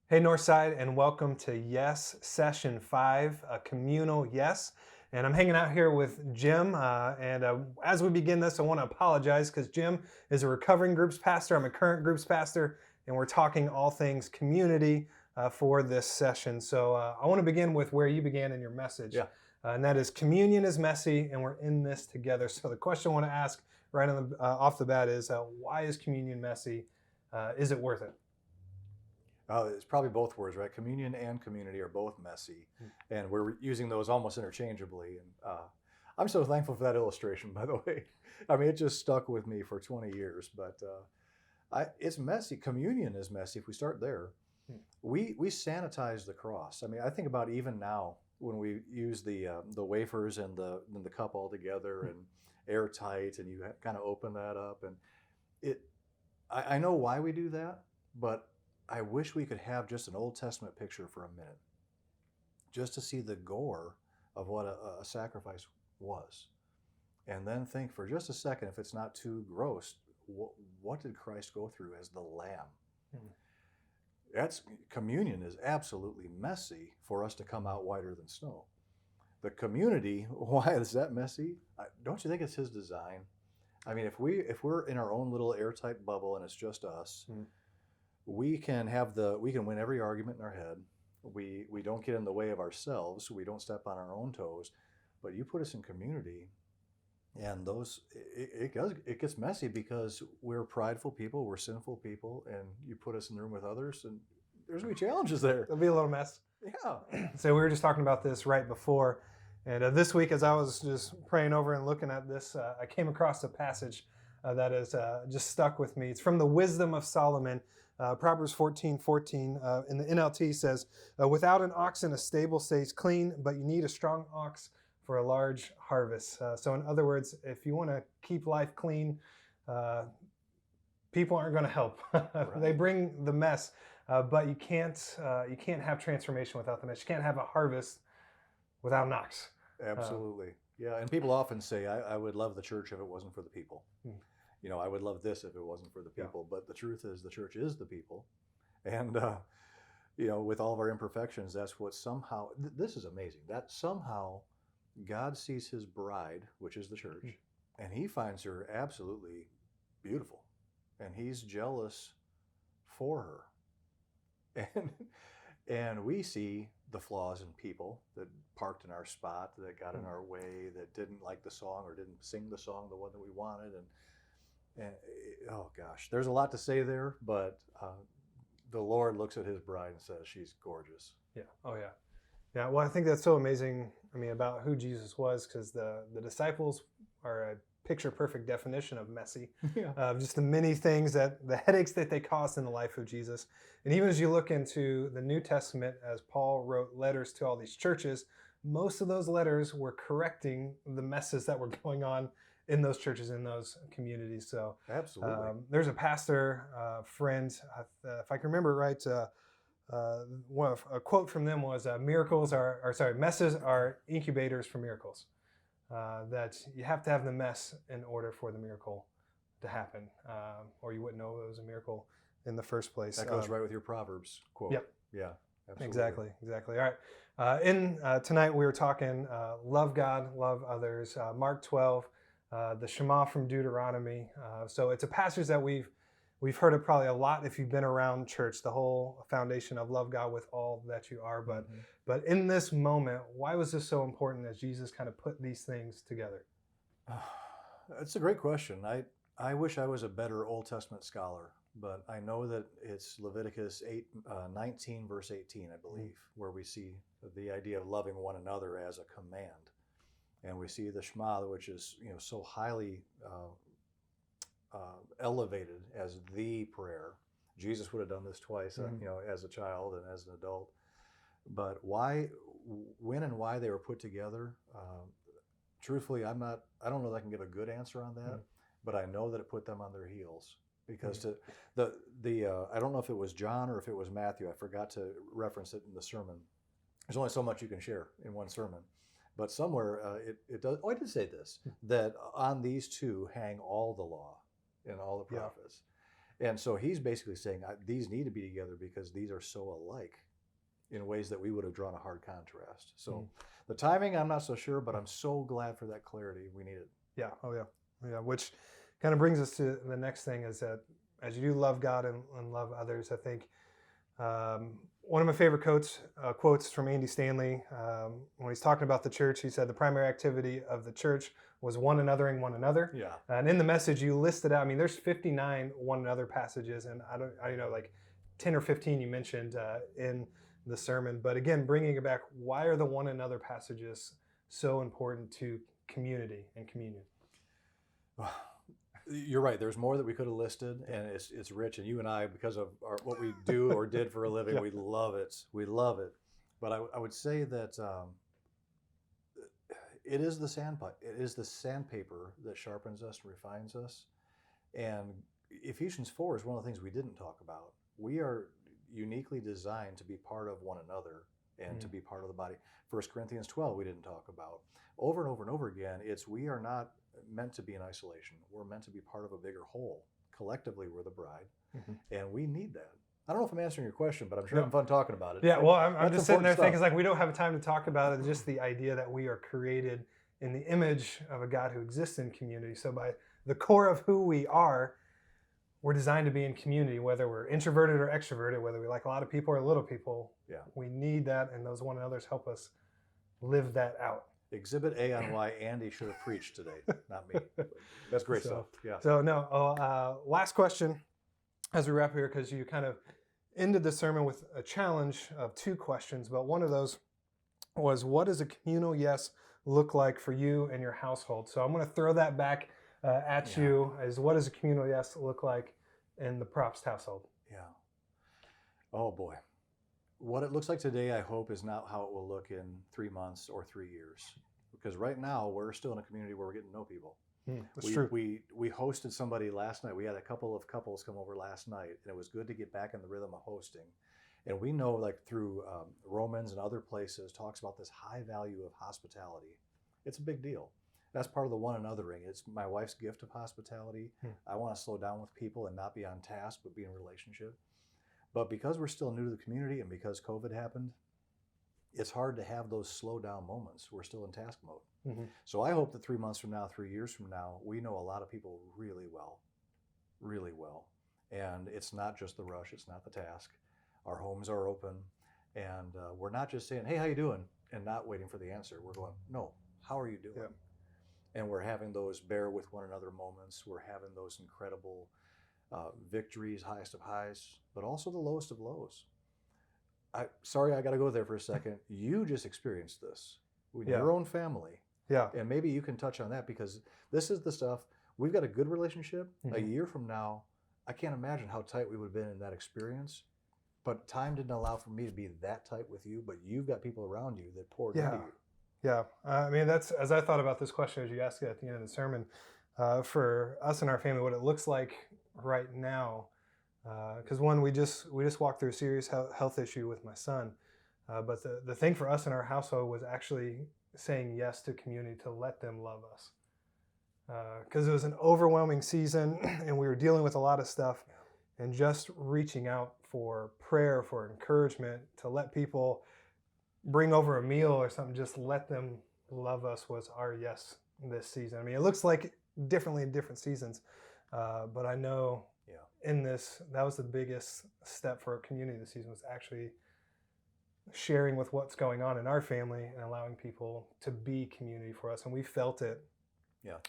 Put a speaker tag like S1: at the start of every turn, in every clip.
S1: Hey, Northside, and welcome to Yes Session 5, a communal yes. And I'm hanging out here with Jim. As we begin this, I want to apologize because Jim is a recovering groups pastor. I'm a current groups pastor, and we're talking all things community for this session. So I want to begin with where you began in your message.
S2: Yeah.
S1: And that is communion is messy, and we're in this together. So the question I want to ask right off the bat is why is communion messy? Is it worth it?
S2: It's probably both words, right? Communion and community are both messy, and we're using those almost interchangeably. And I'm so thankful for that illustration, by the way. I mean, it just stuck with me for 20 years. But it's messy. Communion is messy. If we start there, we sanitize the cross. I mean, I think about even now when we use the wafers and the cup all together and airtight, and you kind of open that up, and it. I know why we do that, but I wish we could have just an Old Testament picture for a minute, just to see the gore of what a sacrifice was. And then think for just a second, if it's not too gross, what did Christ go through as the Lamb? Communion is absolutely messy for us to come out whiter than snow. The community, why is that messy? Don't you think it's His design? I mean, if we're in our own little airtight bubble and it's just us, we can win every argument in our head. We don't get in the way of ourselves. We don't step on our own toes. But you put us in community, and it gets messy because we're prideful people, we're sinful people, and you put us in the room with others, and there's gonna be challenges there.
S1: There'll be a little mess.
S2: Yeah.
S1: So we were just talking about this right before, and this week as I was just praying over and looking at this, I came across a passage that has just stuck with me. It's from the Wisdom of Solomon. Proverbs 14:14 in the NLT says, without an oxen, a stable stays clean, but you need a strong ox for a large harvest. So in other words, if you want to keep life clean, people aren't going to help.
S2: Right.
S1: They bring the mess, but you can't have transformation without the mess. You can't have a harvest without an ox.
S2: Absolutely. Yeah, and people often say, I would love the church if it wasn't for the people. You know, I would love this if it wasn't for the people. Yeah. But the truth is, the church is the people. And, you know, with all of our imperfections, that's what somehow, this is amazing, that somehow God sees His bride, which is the church, and He finds her absolutely beautiful. And He's jealous for her. And we see the flaws in people that parked in our spot, that got in our way, that didn't like the song or didn't sing the song, the one that we wanted. And oh gosh, there's a lot to say there, but the Lord looks at His bride and says, she's gorgeous.
S1: Yeah. Oh yeah. Yeah. Well, I think that's so amazing. I mean, about who Jesus was, because the disciples are a picture perfect definition of messy.
S2: Yeah.
S1: Just the many things the headaches that they caused in the life of Jesus. And even as you look into the New Testament, as Paul wrote letters to all these churches, most of those letters were correcting the messes that were going on in those churches, in those communities. So
S2: absolutely,
S1: there's a pastor friend, if I can remember right, a quote from them was, messes are incubators for miracles. That you have to have the mess in order for the miracle to happen, or you wouldn't know it was a miracle in the first place.
S2: That goes right with your Proverbs quote.
S1: Yep.
S2: Yeah, absolutely.
S1: Exactly. All right. Tonight we were talking love God, love others. Mark 12, the Shema from Deuteronomy. So it's a passage that we've heard it probably a lot if you've been around church, the whole foundation of love God with all that you are. But in this moment, why was this so important as Jesus kind of put these things together?
S2: That's a great question. I wish I was a better Old Testament scholar, but I know that it's Leviticus 19, verse 18, I believe, where we see the idea of loving one another as a command. And we see the Shema, which is so highly elevated as the prayer. Jesus would have done this twice, as a child and as an adult. But when and why they were put together, truthfully, I don't know that I can give a good answer on that, but I know that it put them on their heels. Because I don't know if it was John or if it was Matthew, I forgot to reference it in the sermon. There's only so much you can share in one sermon. But somewhere it does, I did say this, that on these two hang all the law and all the prophets. And so he's basically saying these need to be together because these are so alike in ways that we would have drawn a hard contrast. So the timing, I'm not so sure, but I'm so glad for that clarity. We need it.
S1: Yeah. Oh, yeah. Yeah. Which kind of brings us to the next thing is that as you do love God and love others, I think one of my favorite quotes from Andy Stanley, when he's talking about the church, he said the primary activity of the church was one anothering one another.
S2: Yeah.
S1: And in the message, you listed out, I mean, there's 59 one another passages, and I know like 10 or 15 you mentioned in the sermon. But again, bringing it back, why are the one another passages so important to community and communion?
S2: You're right. There's more that we could have listed, and it's rich. And you and I, because of what we do or did for a living,
S1: Yeah.
S2: we love it. We love it. But I would say that it is the sandpaper that sharpens us, refines us. And Ephesians 4 is one of the things we didn't talk about. We are uniquely designed to be part of one another and to be part of the body. 1 Corinthians 12 we didn't talk about. Over and over and over again, we are not meant to be in isolation. We're meant to be part of a bigger whole. Collectively, we're the bride, and we need that. I don't know if I'm answering your question, but I'm sure having fun talking about it.
S1: Yeah, well, I'm
S2: That's
S1: just sitting there
S2: important
S1: thinking,
S2: stuff.
S1: like, we don't have time to talk about it. Just the idea that we are created in the image of a God who exists in community. So by the core of who we are, we're designed to be in community, whether we're introverted or extroverted, whether we like a lot of people or little people.
S2: Yeah.
S1: We need that, and those one another's help us live that out.
S2: Exhibit A on why Andy should have preached today, not me. That's great stuff. Yeah.
S1: So last question as we wrap here, because you kind of ended the sermon with a challenge of 2 questions, but one of those was, what does a communal yes look like for you and your household? So I'm going to throw that back at you, as what does a communal yes look like in the Propst household?
S2: Yeah. Oh boy. What it looks like today, I hope, is not how it will look in 3 months or 3 years. Because right now, we're still in a community where we're getting to know people.
S1: That's true.
S2: We hosted somebody last night. We had a couple of couples come over last night, and it was good to get back in the rhythm of hosting. And we know, like through Romans and other places, talks about this high value of hospitality. It's a big deal. That's part of the one anothering. It's my wife's gift of hospitality. I want to slow down with people and not be on task, but be in relationship. But because we're still new to the community and because COVID happened, it's hard to have those slow down moments. We're still in task mode. So I hope that 3 months from now, 3 years from now, we know a lot of people really well, really well. And it's not just the rush. It's not the task. Our homes are open, and we're not just saying, hey, how you doing? And not waiting for the answer. We're going, no, how are you doing? Yeah. And we're having those bear with one another moments. We're having those incredible victories, highest of highs, but also the lowest of lows. Sorry, I got to go there for a second. You just experienced this with your own family.
S1: Yeah.
S2: And maybe you can touch on that, because this is the stuff. We've got a good relationship. A year from now, I can't imagine how tight we would have been in that experience. But time didn't allow for me to be that tight with you, but you've got people around you that poured into you.
S1: Yeah. I mean, that's, as I thought about this question, as you asked it at the end of the sermon, for us and our family, what it looks like right now, because one, we just walked through a serious health issue with my son, but the thing for us in our household was actually saying yes to community, to let them love us, because it was an overwhelming season and we were dealing with a lot of stuff, and just reaching out for prayer, for encouragement, to let people bring over a meal or something, just let them love us, was our yes this season. I mean, it looks like differently in different seasons, but I know in this, that was the biggest step for our community this season, was actually sharing with what's going on in our family and allowing people to be community for us. And we felt it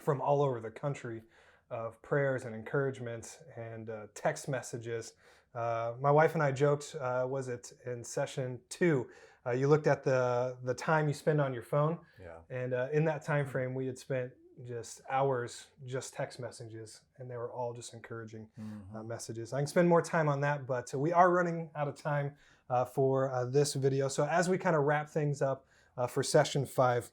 S1: from all over the country, of prayers and encouragements and text messages. My wife and I joked, was it in session 2, you looked at the time you spend on your phone, and in that time frame we had spent just hours just text messages, and they were all just encouraging messages. I can spend more time on that, but we are running out of time for this video. So as we kind of wrap things up for session 5,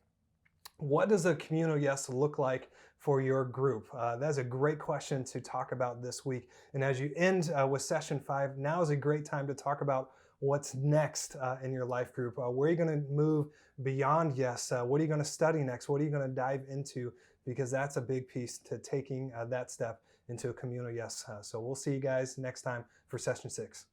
S1: what does a communal yes look like for your group? That's a great question to talk about this week. And as you end with session 5, now is a great time to talk about what's next in your life group. Where are you going to move beyond yes? What are you going to study next? What are you going to dive into? Because that's a big piece to taking that step into a communal yes. So we'll see you guys next time for session 6.